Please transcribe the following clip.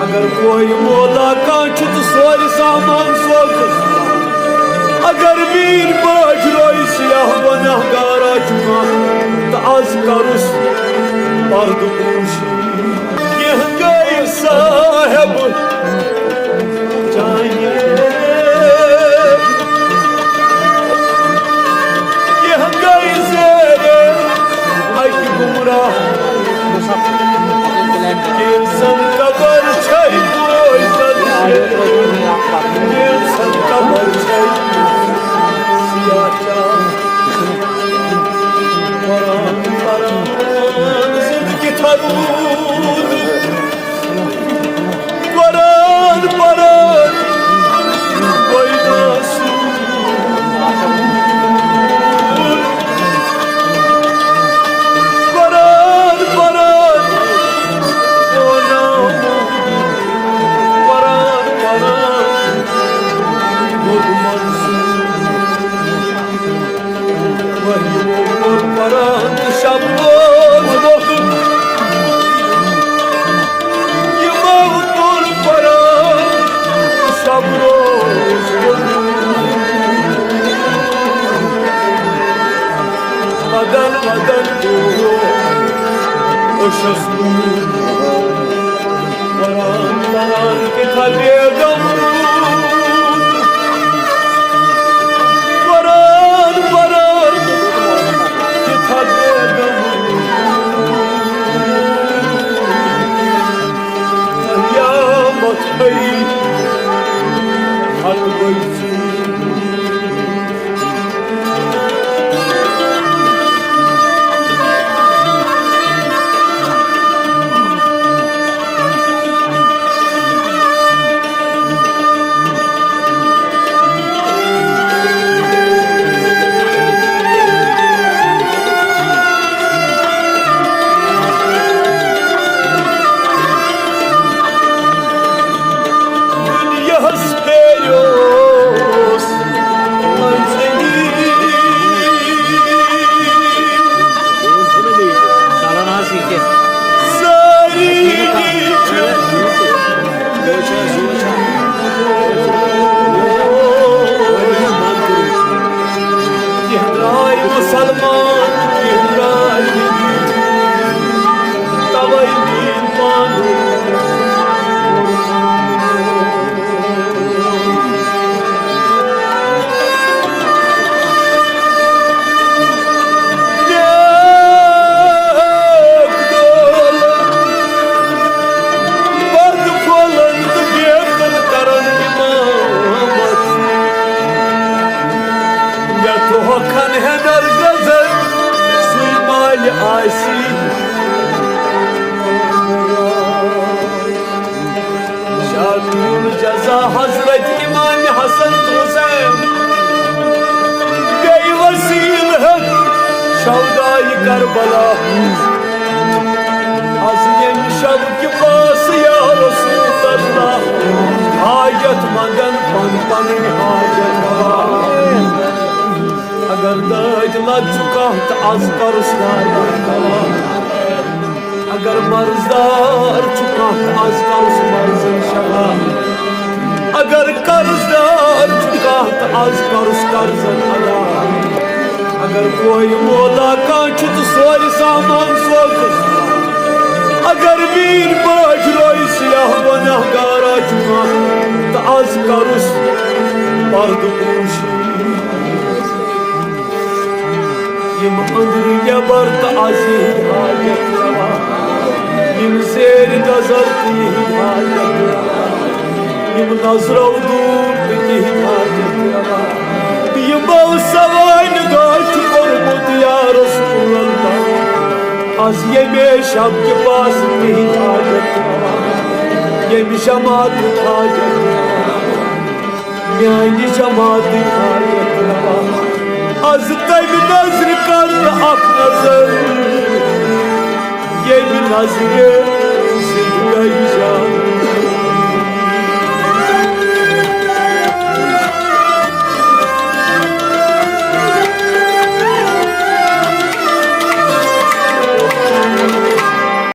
अगर कोई मोला कांच तो सोर सामान सोच अगर वीर बाज रोई सियाह बना गारा चुका तो आज करुस पर्द पूश यह गई साहब चाहिए यह गई जेरे आई गुमराह इंसान कबर छई कोई सदसे इंसान कबर छई सियाचा परान परान जिंदगी थरूद परान परान कोई नासू करबला अज़ीम शब के पास या रसूल अल्लाह हाजत मंगन पन पन हाजत अगर दाद लग चुका तो आज कर्जदार अगर मर्जदार चुका तो आज कर्ज मर्ज शगा अगर कर्जदार चुका तो आज कर्ज अदा अगर कोई मोला कांच तो सोर सामान सोच अगर वीर बाज रोई सियाह बना गारा चुका तो आज करुस पर्द पूश यम अंदर यबर तो आजी हाजत रवा यम शेर गजल की हाजत रवा यम नजरो दूर की हाजत रवा यम सवाइन गाच कोरमुत या रसूल अल्लाह आज ये शब के पास की हाजत रवा ये जमात हाजत रवा यानी जमात हाजत रवा आज तब नजर कर अख नजर ये नजर जिंदगी जान